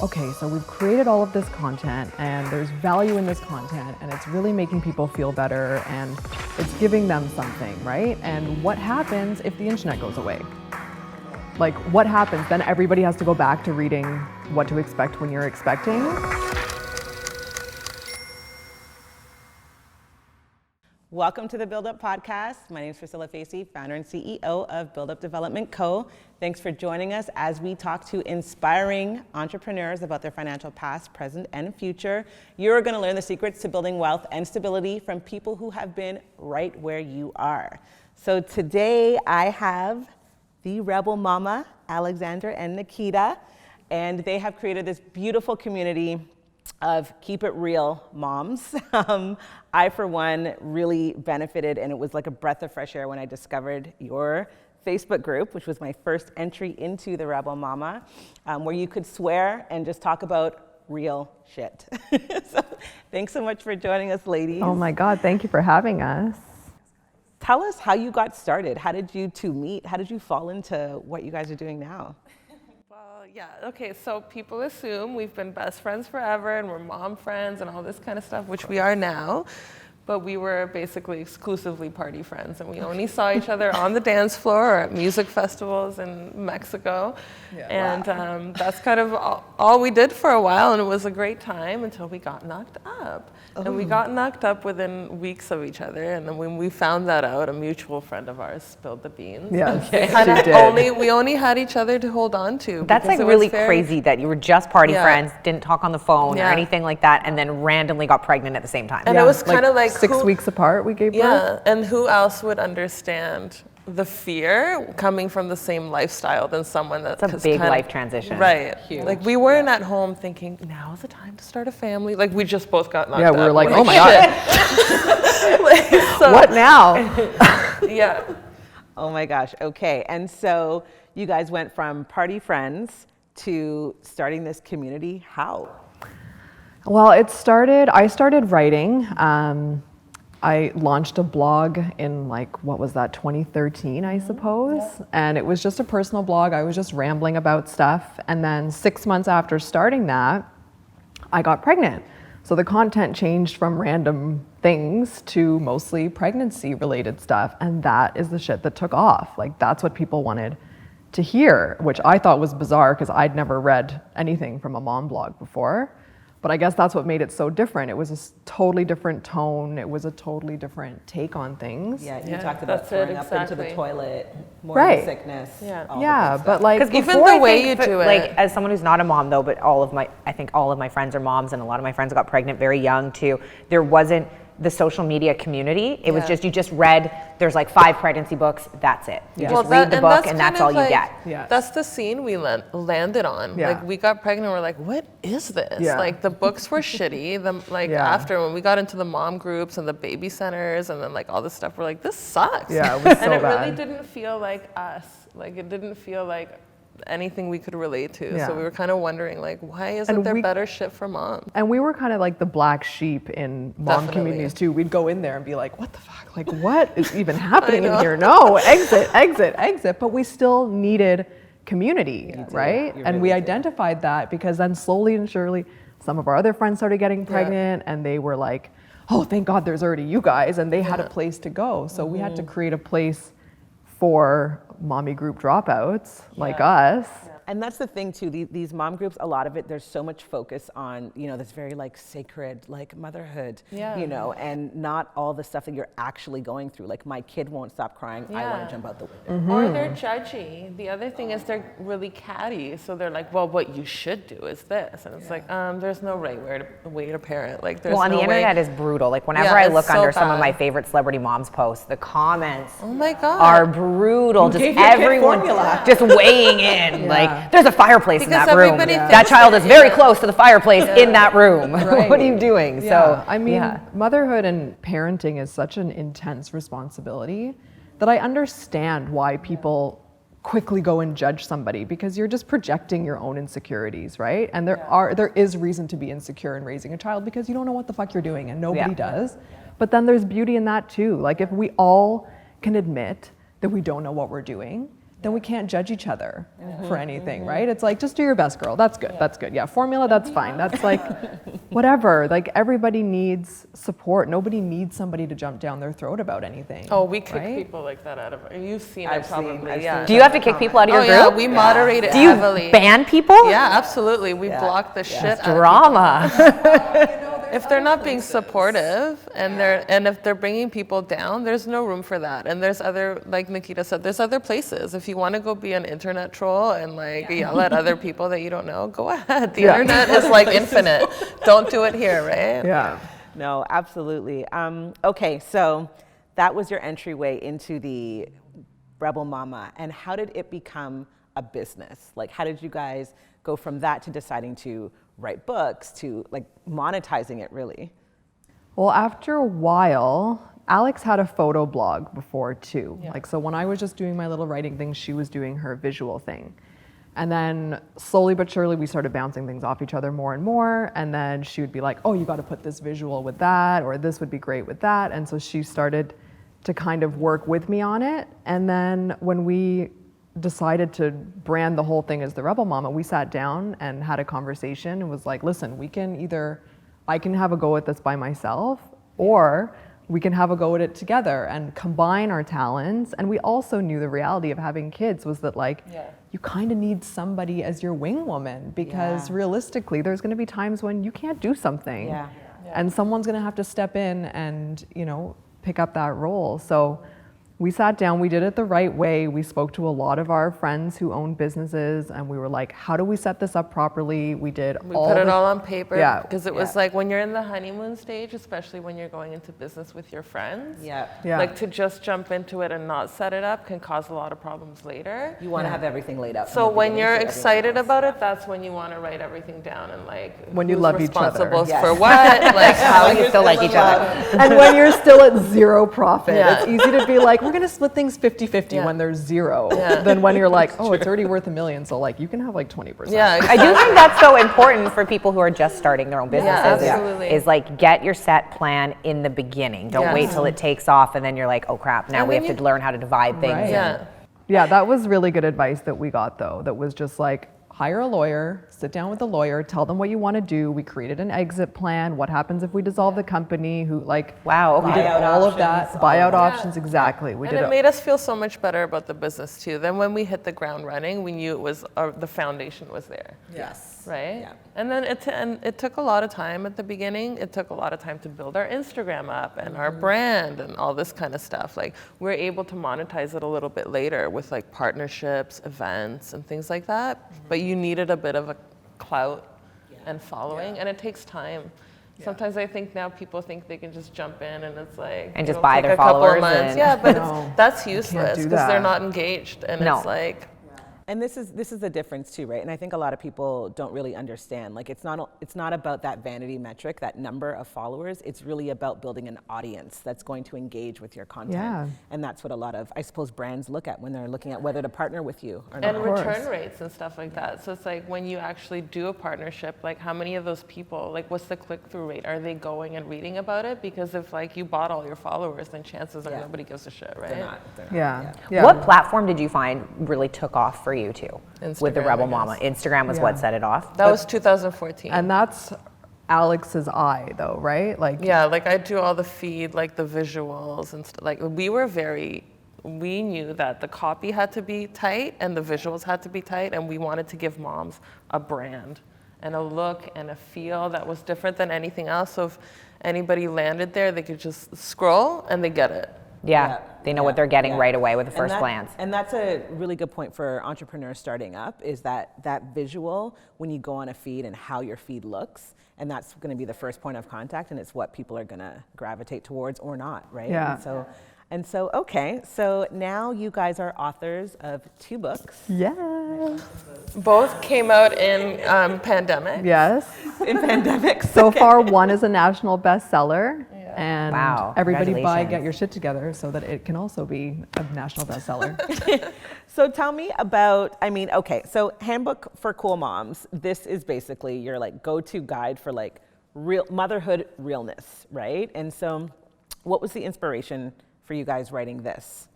okay, so we've created all of this content and there's value in this content and it's really making people feel better and it's giving them something, right? And what happens if the internet goes away? Like, what happens? Then everybody has to go back to reading What to Expect When You're Expecting. Welcome to the Build Up Podcast. My name is Priscilla Facey, founder and CEO of Build Up Development Co. Thanks for joining us as we talk to inspiring entrepreneurs about their financial past, present, and future. You're going to learn the secrets to building wealth and stability from people who have been right where you are. So today I have the Rebel Mama, Alexandra and Nikita, and they have created this beautiful community of Keep It Real moms. I, for one, really benefited, and it was like a breath of fresh air when I discovered your Facebook group, which was my first entry into the Rebel Mama, where you could swear and just talk about real shit. So thanks so much for joining us, ladies. Oh my God, thank you for having us. Tell us how you got started. How did you two meet? How did you fall into what you guys are doing now? Yeah, okay, so people assume we've been best friends forever and we're mom friends and all this kind of stuff, which we are now, but we were basically exclusively party friends and we only saw each other on the dance floor or at music festivals in Mexico. Yeah, and wow. That's kind of all we did for a while, and it was a great time until we got knocked up. Oh. And we got knocked up within weeks of each other, and then when we found that out, a mutual friend of ours spilled the beans. Yeah, okay. We only had each other to hold on to. That's like really crazy that you were just party friends, didn't talk on the phone or anything like that, and then randomly got pregnant at the same time. And it was kind of like 6 weeks apart we gave birth. Yeah, and who else would understand the fear coming from the same lifestyle than someone that's a big life transition. Right. Huge. Like we weren't at home thinking, now's the time to start a family. Like we just both got knocked up. Yeah, we were like, oh my God. So, what now? Yeah. Oh my gosh, okay. And so you guys went from party friends to starting this community. How? Well, I started writing. I launched a blog in 2013, I suppose. Yeah. And it was just a personal blog. I was just rambling about stuff. And then 6 months after starting that, I got pregnant. So the content changed from random things to mostly pregnancy related stuff. And that is the shit that took off. Like, that's what people wanted to hear, which I thought was bizarre because I'd never read anything from a mom blog before. But I guess that's what made it so different. It was a totally different tone. It was a totally different take on things. Yeah, you talked about throwing up into the toilet, morning sickness. Yeah, but like even the way you do it. Like, as someone who's not a mom though, but I think all of my friends are moms, and a lot of my friends got pregnant very young too. There wasn't the social media community. It was just, you just read, there's like 5 pregnancy books, that's it. You just read the book and that's all you get. Yeah. That's the scene we landed on. Yeah. Like we got pregnant, we're like, what is this? Yeah. Like the books were shitty. After when we got into the mom groups and the baby centers and then like all this stuff, we're like, this sucks. Yeah, it was so and it bad. really didn't feel like us. Like it didn't feel like anything we could relate to. Yeah. So we were kind of wondering, like, why isn't there better shit for moms? And we were kind of like the black sheep in mom communities too. We'd go in there and be like, what the fuck? Like, what is even happening in here? No, exit. But we still needed community, right? And we identified that because then slowly and surely, some of our other friends started getting pregnant and they were like, oh, thank God there's already you guys. And they had a place to go. So we had to create a place for mommy group dropouts like us. And that's the thing too, these mom groups, a lot of it, there's so much focus on, this very like sacred, like motherhood, and not all the stuff that you're actually going through. Like my kid won't stop crying, I want to jump out the window. Mm-hmm. Or they're judgy. The other thing is they're really catty. So they're like, well, what you should do is this. And it's like, there's no right way to parent. Like there's the internet is brutal. Like whenever I look under some of my favorite celebrity moms posts, the comments are brutal. Just everyone just weighing in. Like, there's a fireplace in that room. That child is very close to the fireplace in that room. Right. What are you doing? So, I mean, motherhood and parenting is such an intense responsibility that I understand why people quickly go and judge somebody, because you're just projecting your own insecurities, right? And there is reason to be insecure in raising a child because you don't know what the fuck you're doing, and nobody does. But then there's beauty in that too. Like if we all can admit that we don't know what we're doing, then we can't judge each other for anything, right? It's like, just do your best, girl. That's good. That's good. Yeah, formula, that's fine. That's like, whatever. Like, everybody needs support. Nobody needs somebody to jump down their throat about anything. Oh, we kick people like that out of. You've seen it probably. Yeah. Do you have to kick people out of your group? Yeah, we moderate it heavily. Do you ban people? Yeah, absolutely. We block the shit out of drama. If they're not being supportive and if they're bringing people down, there's no room for that. And there's other, like Nikita said, there's other places. If you want to go be an internet troll and like yell at other people that you don't know, go ahead. The internet is like infinite. Don't do it here, right? Yeah. No, absolutely. Okay, so that was your entryway into the Rebel Mama. And how did it become a business? Like, how did you guys go from that to deciding to write books to like monetizing it really? Well, after a while, Alex had a photo blog before too. Like, so when I was just doing my little writing thing, she was doing her visual thing. And then slowly but surely we started bouncing things off each other more and more. And then she would be like, oh, you got to put this visual with that, or this would be great with that. And so she started to kind of work with me on it. And then when we decided to brand the whole thing as the Rebel Mama, we sat down and had a conversation and was like, listen, we can either, I can have a go at this by myself, or we can have a go at it together and combine our talents. And we also knew the reality of having kids was that like, you kind of need somebody as your wing woman, because realistically, there's gonna be times when you can't do something and someone's gonna have to step in and, you know, pick up that role. So we sat down, we did it the right way. We spoke to a lot of our friends who own businesses, and we were like, how do we set this up properly? We put it all on paper, because it was like when you're in the honeymoon stage, especially when you're going into business with your friends, like to just jump into it and not set it up can cause a lot of problems later. You want to have everything laid out. So when you're excited about it, that's when you want to write everything down and like when you love each other, responsible for what, like how you still like each other, and when you're still at zero profit. It's easy to be like, we're gonna split things 50-50 when there's zero. Then when you're like, oh, it's already worth $1 million, so like you can have like 20%. Yeah, I do think that's so important for people who are just starting their own businesses. Absolutely. Is like, get your set plan in the beginning. Don't wait till it takes off and then you're like, oh crap, now we have to learn how to divide things. Yeah, that was really good advice that we got though. That was just like, hire a lawyer, sit down with the lawyer, tell them what you want to do. We created an exit plan. What happens if we dissolve the company? We did all of that. Buyout options, exactly. And it made us feel so much better about the business too. Then when we hit the ground running, we knew it was the foundation was there. Yes. Right? Yeah. And then it took a lot of time at the beginning. It took a lot of time to build our Instagram up and our brand and all this kind of stuff. Like, we're able to monetize it a little bit later with like partnerships, events, and things like that. But you needed a bit of a clout and following, and it takes time. Sometimes I think now people think they can just jump in and it's like, and just buy their followers. But that's useless because they're not engaged, and it's like. And this is the difference too, right? And I think a lot of people don't really understand. Like, it's not about that vanity metric, that number of followers. It's really about building an audience that's going to engage with your content. Yeah. And that's what a lot of, I suppose, brands look at when they're looking at whether to partner with you or not. And return rates and stuff like that. So it's like when you actually do a partnership, like how many of those people, like what's the click-through rate? Are they going and reading about it? Because if like you bought all your followers, then chances are nobody gives a shit, right? They're not. Yeah. What platform did you find really took off for you two? Instagram, with the Rebel Mama. Instagram was what set it off? That was 2014. And that's Alex's eye though, right? Like, yeah, like I do all the feed, like the visuals and stuff. Like we knew that the copy had to be tight and the visuals had to be tight, and we wanted to give moms a brand and a look and a feel that was different than anything else. So if anybody landed there, they could just scroll and they get it. They know what they're getting right away with the first glance. And that's a really good point for entrepreneurs starting up, is that visual when you go on a feed and how your feed looks. And that's going to be the first point of contact, and it's what people are going to gravitate towards or not, right? Yeah. And so, okay, so now you guys are authors of 2 books. Yeah. Both came out in pandemic. Yes. In pandemics. So far, one is a national bestseller. And everybody Congratulations. get your shit together so that it can also be a national bestseller. So tell me about, so Handbook for Cool Moms. This is basically your like go-to guide for like real motherhood realness, right? And so what was the inspiration for you guys writing this?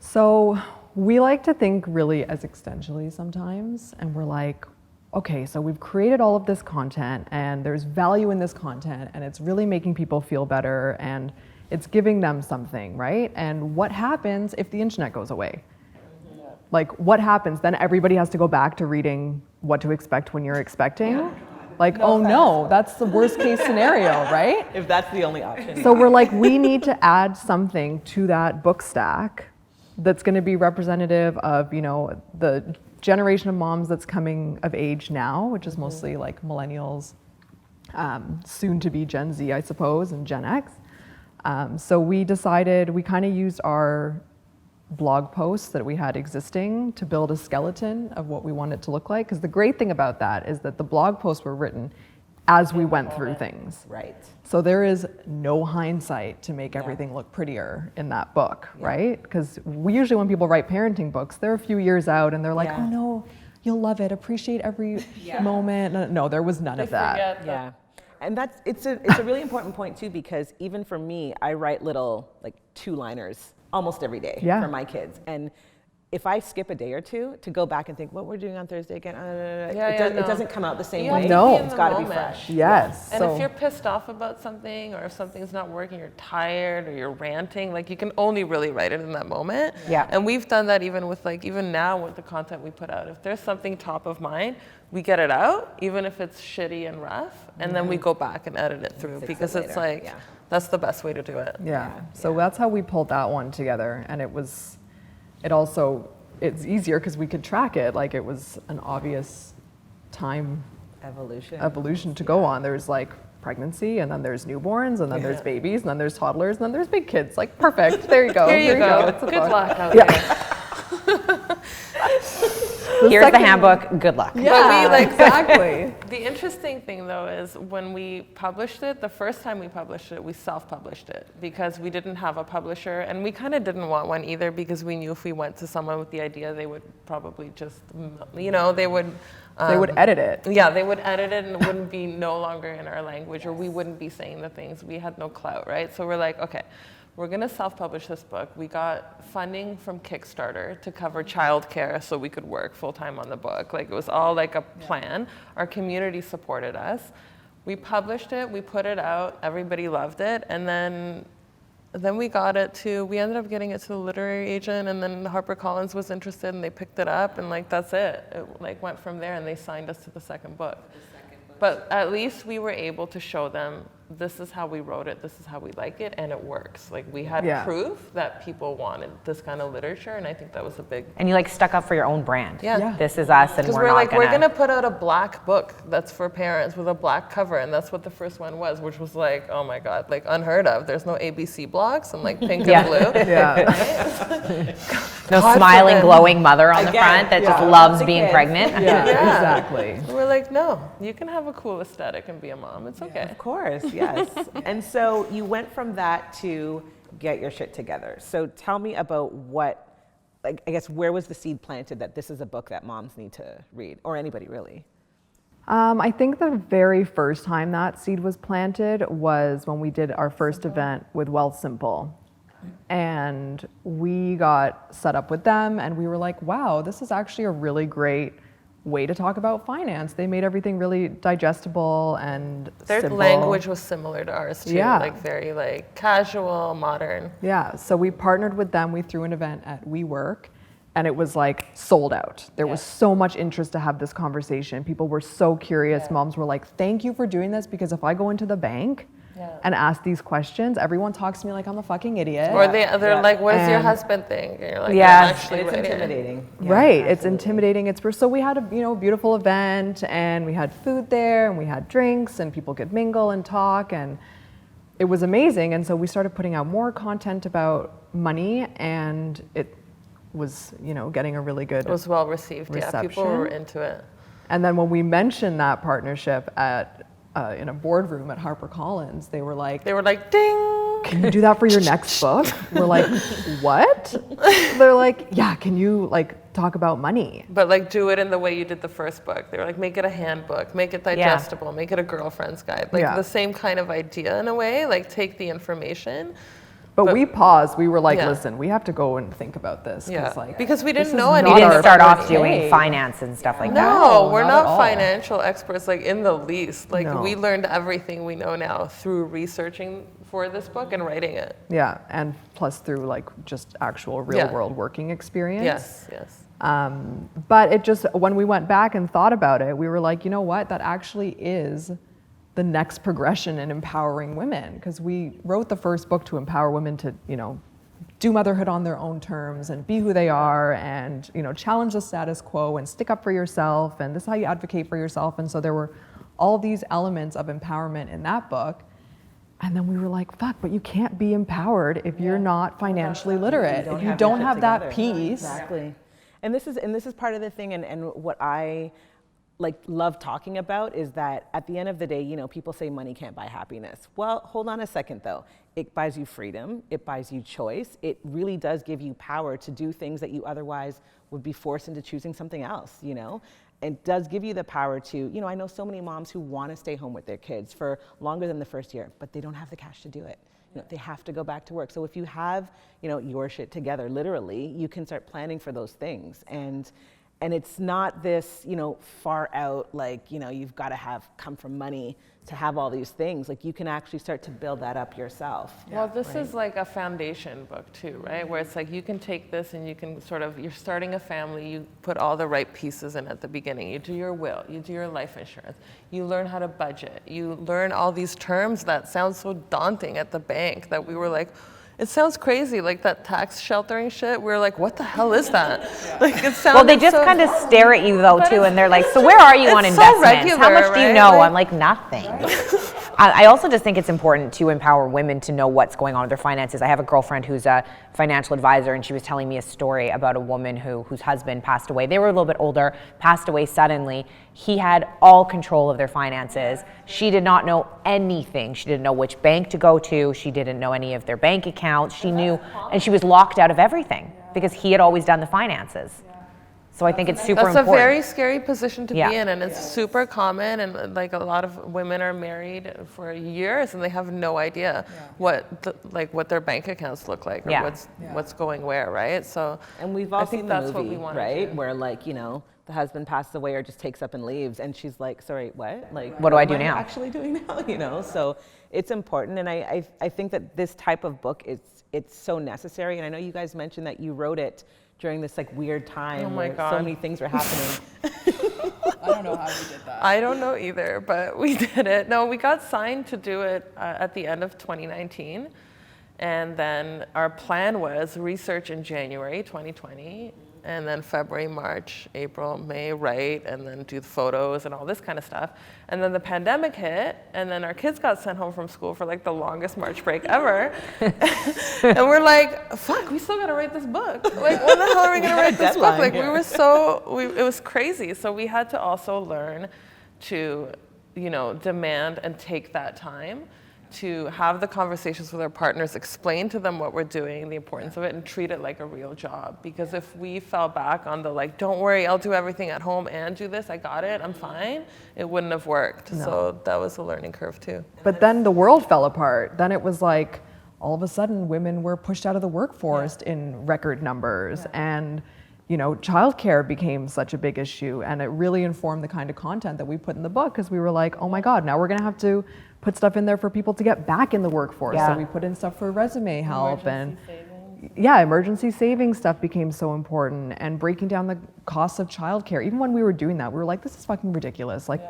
So We like to think really as existentially sometimes, and we're like, okay, so we've created all of this content and there's value in this content and it's really making people feel better and it's giving them something, right? And what happens if the internet goes away? Like, what happens? Then everybody has to go back to reading What to Expect When You're Expecting. Like, no, that's the worst case scenario, right? If that's the only option. So we're like, we need to add something to that book stack that's going to be representative of, you know, the generation of moms that's coming of age now, which is mostly like millennials, soon to be Gen Z, I suppose, and Gen X. So we decided, we kind of used our blog posts that we had existing to build a skeleton of what we want it to look like. Because the great thing about that is that the blog posts were written as we went through things. Right. So there is no hindsight to make everything look prettier in that book, right? Because usually when people write parenting books, they're a few years out and they're like, oh no, you'll love it, appreciate every moment. No, there was none of that. Yeah. And it's a really important point too, because even for me, I write little like 2-liners almost every day for my kids. And if I skip a day or two to go back and think what we're doing on Thursday again, it doesn't come out the same way. No, it's got to be fresh. Yes. And if you're pissed off about something, or if something's not working, you're tired, or you're ranting, like you can only really write it in that moment. Yeah. And we've done that even with even now with the content we put out. If there's something top of mind, we get it out, even if it's shitty and rough, and then we go back and edit it through because it's like that's the best way to do it. So that's how we pulled that one together, and it's easier because we could track it. Like, it was an obvious time evolution to go on. There's like pregnancy, and then there's newborns, and then there's babies, and then there's toddlers, and then there's big kids. Like, perfect. There you go. Here you go. Good luck out there. Here's the handbook. Good luck. Yeah, exactly. The interesting thing though is when we published it, the first time we published it, we self-published it because we didn't have a publisher, and we kind of didn't want one either because we knew if we went to someone with the idea, they would probably just, they would edit it. Yeah, they would edit it and it wouldn't be no longer in our language, or we wouldn't be saying the things. We had no clout, right? So we're like, okay, we're gonna self-publish this book. We got funding from Kickstarter to cover childcare so we could work full-time on the book. Like, it was all like a plan. Our community supported us. We published it, we put it out, everybody loved it, and then we ended up getting it to the literary agent, and then HarperCollins was interested and they picked it up, and like that's it. It like went from there, and they signed us to the second book. But at least we were able to show them, this is how we wrote it, this is how we like it, and it works. Like, we had proof that people wanted this kind of literature, and I think that was a big... And you like stuck up for your own brand. Yeah. This is us, and we're not we're gonna put out a black book that's for parents with a black cover, and that's what the first one was, which was like, oh my God, like unheard of. There's no ABC blocks and like pink and blue. No smiling, glowing mother on the front that just loves being pregnant. Exactly. We're like, no, you can have a cool aesthetic and be a mom. It's okay. Of course, yes. And so you went from that to get your shit together. So tell me about I guess, where was the seed planted that this is a book that moms need to read, or anybody really? I think the very first time that seed was planted was when we did our first event with Wealth Simple. And we got set up with them, and we were like, wow, this is actually a really great way to talk about finance. They made everything really digestible and their simple. Language was similar to ours too, like very like casual, modern. Yeah, so we partnered with them. We threw an event at WeWork, and it was like sold out. There was so much interest to have this conversation. People were so curious. Moms were like, thank you for doing this, because if I go into the bank and ask these questions, everyone talks to me like I'm a fucking idiot. Or they're like, what does your husband think? And you're like, actually, it's intimidating. Right, it's intimidating. So we had a beautiful event, and we had food there, and we had drinks, and people could mingle and talk, and it was amazing. And so we started putting out more content about money, and it was, getting a really good. It was well received. reception. Yeah, people were into it. And then when we mentioned that partnership in a boardroom at HarperCollins, they were like, ding! Can you do that for your next book? We're like, what? They're like, yeah, can you talk about money? But do it in the way you did the first book. They were like, make it a handbook, make it digestible, make it a girlfriend's guide. The same kind of idea in a way, take the information. But we paused. We were like, listen, we have to go and think about this. Because we didn't know anything. We didn't start off doing finance and stuff like that. No, we're not financial experts, like in the least. Like we learned everything we know now through researching for this book and writing it. Yeah, and plus through like just actual real world working experience. Yes. But it just, when we went back and thought about it, we were like, you know what, that actually is the next progression in empowering women, because we wrote the first book to empower women to, you know, do motherhood on their own terms and be who they are and, you know, challenge the status quo and stick up for yourself, and this is how you advocate for yourself. And so there were all these elements of empowerment in that book. And then we were like, fuck, but you can't be empowered if you're not financially literate. If you don't have that piece. Exactly. And this is part of the thing, and what I love talking about is that at the end of the day, you know, people say money can't buy happiness. Well, hold on a second though. It buys you freedom, it buys you choice, it really does give you power to do things that you otherwise would be forced into choosing something else, you know? It does give you the power to, you know, I know so many moms who want to stay home with their kids for longer than the first year, but they don't have the cash to do it. You know, they have to go back to work. So if you have, you know, your shit together, literally, you can start planning for those things. And it's not this, you know, far out, like, you know, you've got to come from money to have all these things. Like, you can actually start to build that up yourself. Well, this is like a foundation book too, right? Where it's like you can take this and you can sort of, you're starting a family, you put all the right pieces in at the beginning. You do your will, you do your life insurance, you learn how to budget, you learn all these terms that sound so daunting at the bank that we were like, it sounds crazy, like that tax sheltering shit. We're like, what the hell is that? Like, it sounds. Well, they just kind of stare at you though too, and they're like, so where are you on investments? Regular, how much do you know? Like, I'm like, nothing. I also just think it's important to empower women to know what's going on with their finances. I have a girlfriend who's a financial advisor, and she was telling me a story about a woman whose husband passed away. They were a little bit older, passed away suddenly. He had all control of their finances. She did not know anything. She didn't know which bank to go to. She didn't know any of their bank accounts. She knew, and she was locked out of everything because he had always done the finances. So I think it's super important. That's a very scary position to be in, and it's super common, and like a lot of women are married for years and they have no idea what their bank accounts look like or what's going where, right? So, and we've all seen the movie, what we want, right? Where, like, you know, the husband passes away or just takes up and leaves, and she's like, sorry, what? Like, what do I do now? Actually doing now, you know? So it's important, and I think that this type of book it's so necessary. And I know you guys mentioned that you wrote it during this like weird time where so many things were happening. I don't know how we did that. I don't know either, but we did it. No, we got signed to do it at the end of 2019. And then our plan was research in January 2020, and then February, March, April, May, write, and then do the photos and all this kind of stuff. And then the pandemic hit, and then our kids got sent home from school for like the longest March break ever. And we're like, fuck, we still gotta write this book. Like, when the hell are we gonna write this book? Like, it was crazy. So we had to also learn to, you know, demand and take that time to have the conversations with our partners, explain to them what we're doing, the importance of it, and treat it like a real job. Because if we fell back on the like, don't worry, I'll do everything at home and do this, I got it, I'm fine, it wouldn't have worked. No. So that was a learning curve too. But then the world fell apart. Then it was like, all of a sudden women were pushed out of the workforce in record numbers. And you know, childcare became such a big issue, and it really informed the kind of content that we put in the book, because we were like, oh my God, now we're gonna have to put stuff in there for people to get back in the workforce. So we put in stuff for resume help emergency savings stuff became so important, and breaking down the costs of childcare. Even when we were doing that, we were like, this is fucking ridiculous. Like,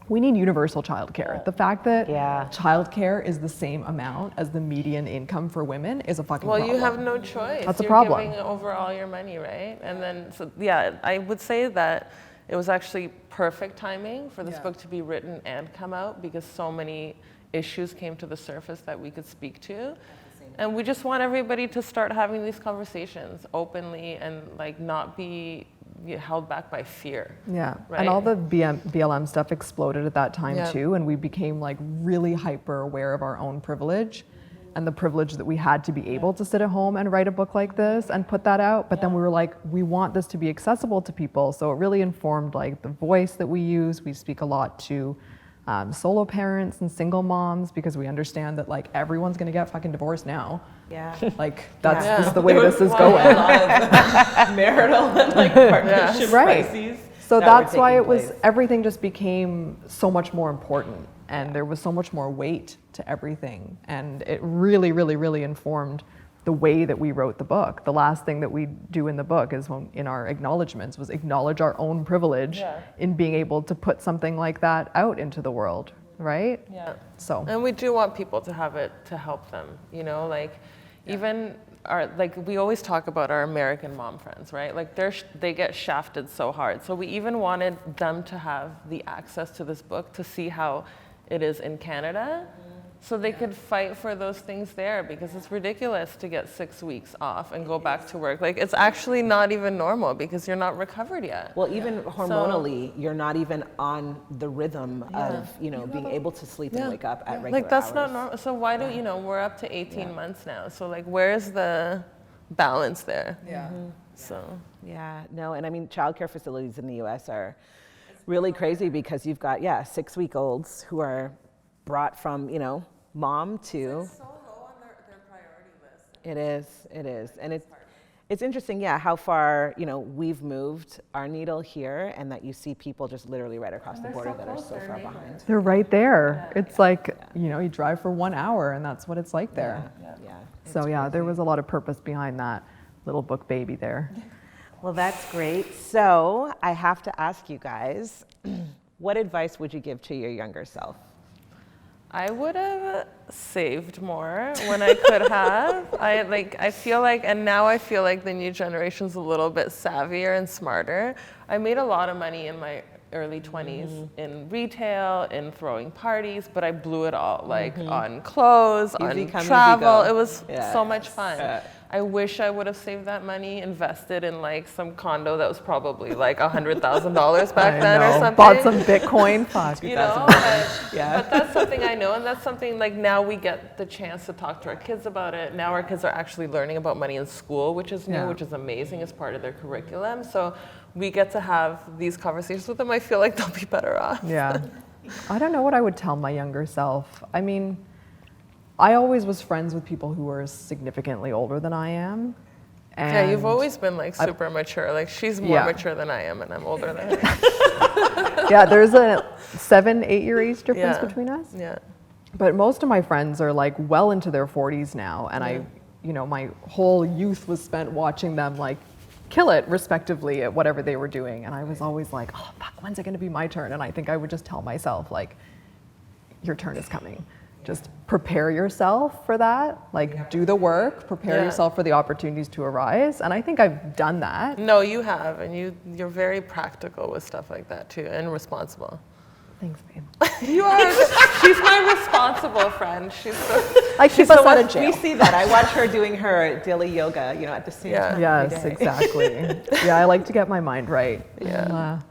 we need universal childcare. The fact that childcare is the same amount as the median income for women is a fucking problem. Well, you have no choice. That's a problem. You're giving over all your money, right? And then, so I would say that it was actually perfect timing for this book to be written and come out, because so many issues came to the surface that we could speak to. And we just want everybody to start having these conversations openly and like not be held back by fear. Yeah, right? and all the BLM stuff exploded at that time too, and we became like really hyper aware of our own privilege and the privilege that we had to be able to sit at home and write a book like this and put that out. But then we were like, we want this to be accessible to people. So it really informed like the voice that we use. We speak a lot to solo parents and single moms, because we understand that like everyone's gonna get fucking divorced now. Yeah. Like that's just the way this is going. A lot of marital and like partnership crises. So that's why it was, everything just became so much more important, and there was so much more weight to everything, and it really, really, really informed the way that we wrote the book. The last thing that we do in the book is in our acknowledgements was acknowledge our own privilege in being able to put something like that out into the world, right? Yeah. So. And we do want people to have it to help them, you know, like even like we always talk about our American mom friends, right? Like they get shafted so hard. So we even wanted them to have the access to this book to see how it is in Canada. So they could fight for those things there, because it's ridiculous to get 6 weeks off and go back to work. Like it's actually not even normal because you're not recovered yet. Well, even hormonally, you're not even on the rhythm of, you know, being able to sleep and wake up at regular like that's hours. not normal. So why do, you know, we're up to 18 months now. So like where's the balance there? Yeah. So. Yeah, no, and I mean, childcare facilities in the US are really crazy because you've got, 6-week-olds who are brought from, you know, mom to. It's so low on their priority list. It is. And it's interesting, how far, you know, we've moved our needle here, and that you see people just literally right across the border that are so far behind. They're right there. It's like, you know, you drive for 1 hour and that's what it's like there. Yeah. So there was a lot of purpose behind that little book baby there. Well, that's great. So I have to ask you guys, what advice would you give to your younger self? I would have saved more when I could have. I feel like, and now I feel like the new generation's a little bit savvier and smarter. I made a lot of money in my early 20s in retail, in throwing parties, but I blew it all, like on clothes, on travel. It was so much fun. I wish I would have saved that money, invested in like some condo that was probably like $100,000 back then or something. Bought some Bitcoin. Fuck. You know, but that's something I know, and that's something like now we get the chance to talk to our kids about it. Now our kids are actually learning about money in school, which is new, which is amazing as part of their curriculum. So we get to have these conversations with them. I feel like they'll be better off. Yeah. I don't know what I would tell my younger self. I mean, I always was friends with people who were significantly older than I am. And you've always been like super mature. Like she's more mature than I am, and I'm older than her. Yeah, there's a 7-8 year age difference between us. Yeah. But most of my friends are like well into their 40s now, and I, you know, my whole youth was spent watching them like kill it respectively at whatever they were doing, and I was always like, oh fuck, when's it gonna be my turn? And I think I would just tell myself like, your turn is coming. Just prepare yourself for that, like do the work, prepare yourself for the opportunities to arise. And I think I've done that. No, you have, and you're very practical with stuff like that too, and responsible. Thanks, babe. You are. She's my responsible friend. I keep us out of jail. We see that. I watch her doing her daily yoga, you know, at the same time. Yes, exactly. Yeah, I like to get my mind right. Yeah.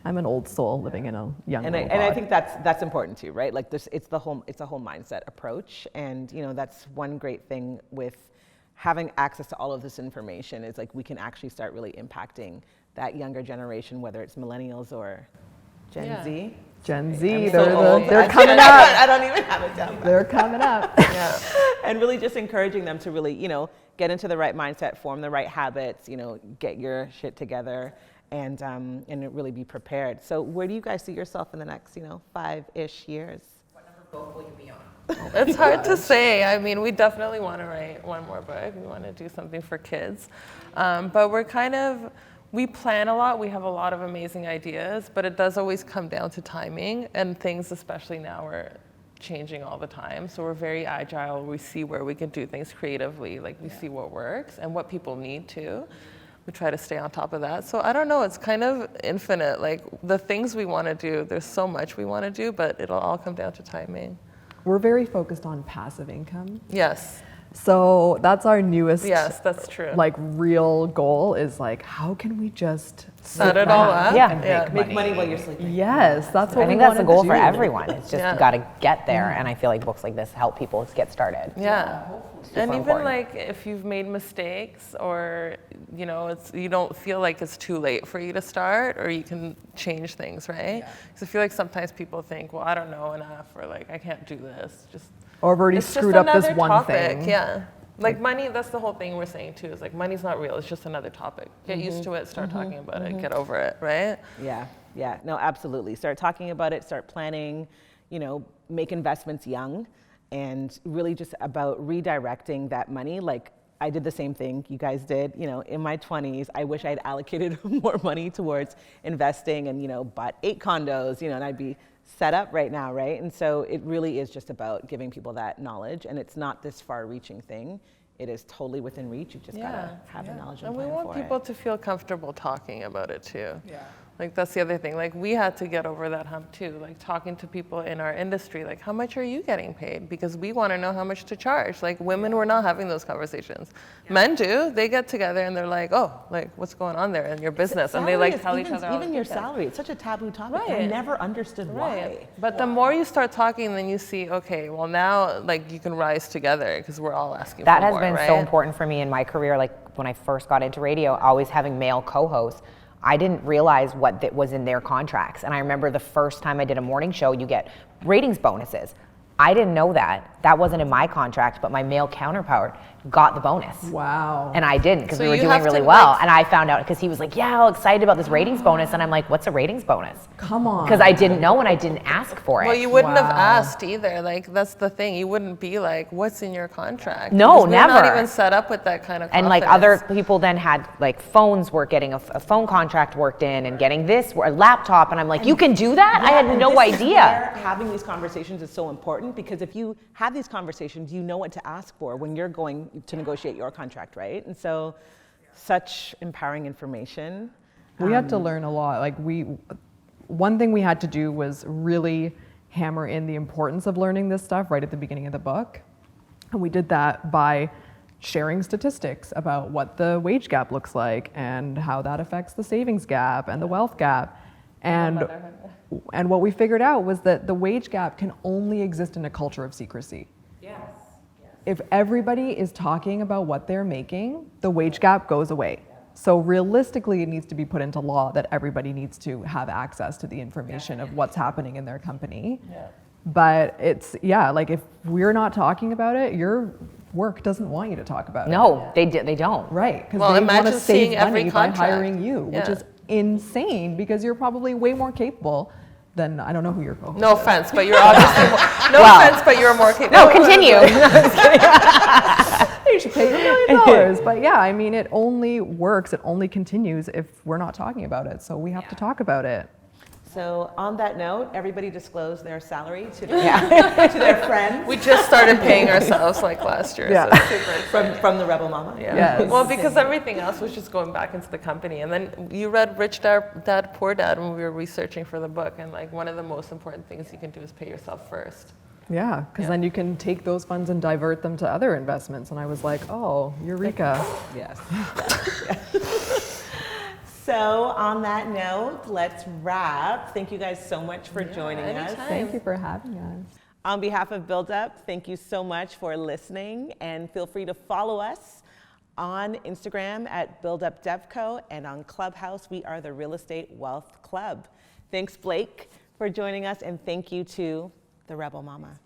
I'm an old soul living in a young and I think that's important too, right? Like this, it's a whole mindset approach, and you know that's one great thing with having access to all of this information is like we can actually start really impacting that younger generation, whether it's millennials or Gen Z. Gen Z, they're coming up. I don't even have it down. They're coming up. Yeah, and really just encouraging them to really, you know, get into the right mindset, form the right habits, you know, get your shit together. And really be prepared. So where do you guys see yourself in the next, 5-ish years? What number book will you be on? It's hard to say. I mean, we definitely want to write one more book. We want to do something for kids. But we plan a lot. We have a lot of amazing ideas, but it does always come down to timing, and things, especially now, are changing all the time. So we're very agile. We see where we can do things creatively. Like we see what works and what people need to. We try to stay on top of that. So I don't know, it's kind of infinite. Like the things we want to do, there's so much we want to do, but it'll all come down to timing. We're very focused on passive income. Yes. So that's our newest, Yes, that's true. like real goal is like, how can we just set it all up and Make money while you're sleeping. Yes, that's what I think we that's the wanna goal do. for everyone. It's just got to get there. And I feel like books like this help people get started. Yeah. And even important. like if you've made mistakes or, you know, you don't feel like it's too late for you to start, or you can change things, right? Because I feel like sometimes people think, well, I don't know enough, or like, I can't do this. Or I've already It's just screwed up this another one topic, thing. yeah. Like money, that's the whole thing we're saying too, is like money's not real, it's just another topic. Get used to it, start talking about it, get over it, right? Yeah, no, absolutely. Start talking about it, start planning, you know, make investments young, and really just about redirecting that money. Like, I did the same thing you guys did, you know, in my 20s. I wish I'd allocated more money towards investing and, you know, bought 8 condos, you know, and I'd be set up right now, right? And so it really is just about giving people that knowledge, and it's not this far-reaching thing. It is totally within reach. You just gotta have the knowledge and plan for it. And we want people to feel comfortable talking about it too. Like that's the other thing. Like we had to get over that hump too. Like talking to people in our industry, like how much are you getting paid? Because we want to know how much to charge. Like women were not having those conversations. Men do. They get together and they're like, oh, like what's going on there in your business? And they like tell each other. Even your salary, it's such a taboo topic. I never understood why. But the more you start talking, then you see, okay, well now like you can rise together because we're all asking That for has more, been right? so important for me in my career. Like when I first got into radio, always having male co-hosts. I didn't realize what was in their contracts. And I remember the first time I did a morning show, you get ratings bonuses. I didn't know that. That wasn't in my contract, but my male counterpart got the bonus. Wow. And I didn't, because So we were you doing have to, really well. like- And I found out because he was like, yeah, all excited about this ratings bonus. And I'm like, what's a ratings bonus? Come on. Because I didn't know and I didn't ask for it. Well, you wouldn't have Wow. asked either. Like that's the thing. You wouldn't be like, "What's in your contract?" No, Because we're not never. even set up with that kind of. And like confidence. other people then had like phones work, getting a phone contract worked in and getting this, a laptop. And I'm like, you can do that? I had no This is idea. where having these conversations is so important, because if you have these conversations, you know what to ask for when you're going to negotiate your contract, right? And so, such empowering information. We had to learn a lot. Like one thing we had to do was really hammer in the importance of learning this stuff right at the beginning of the book. And we did that by sharing statistics about what the wage gap looks like and how that affects the savings gap and the wealth gap. And what we figured out was that the wage gap can only exist in a culture of secrecy. If everybody is talking about what they're making, the wage gap goes away. So realistically, it needs to be put into law that everybody needs to have access to the information of what's happening in their company. But it's, like if we're not talking about it, your work doesn't want you to talk about it. No, they don't. Right, because Well, they want imagine to seeing save every money by contract. hiring you, which is insane because you're probably way more capable than, I don't know who your co-host No is. offense, but you're obviously more, offense, but you're more capable. No, continue. You should pay $1 million. But yeah, I mean, it only works, it only continues if we're not talking about it. So we have to talk about it. So on that note, everybody disclose their salary to their, to their friends. We just started paying ourselves like last year. Yeah. So it's super exciting. from the Rebel Mama. Yes. Well, because everything else was just going back into the company. And then you read Rich Dad, Poor Dad when we were researching for the book. And like one of the most important things you can do is pay yourself first. Yeah, because then you can take those funds and divert them to other investments. And I was like, oh, eureka. Yes. So on that note, let's wrap. Thank you guys so much for joining us. Thank you for having us. On behalf of Build Up, thank you so much for listening, and feel free to follow us on Instagram at BuildUpDevCo, and on Clubhouse, we are the Real Estate Wealth Club. Thanks, Blake, for joining us, and thank you to the Rebel Mama.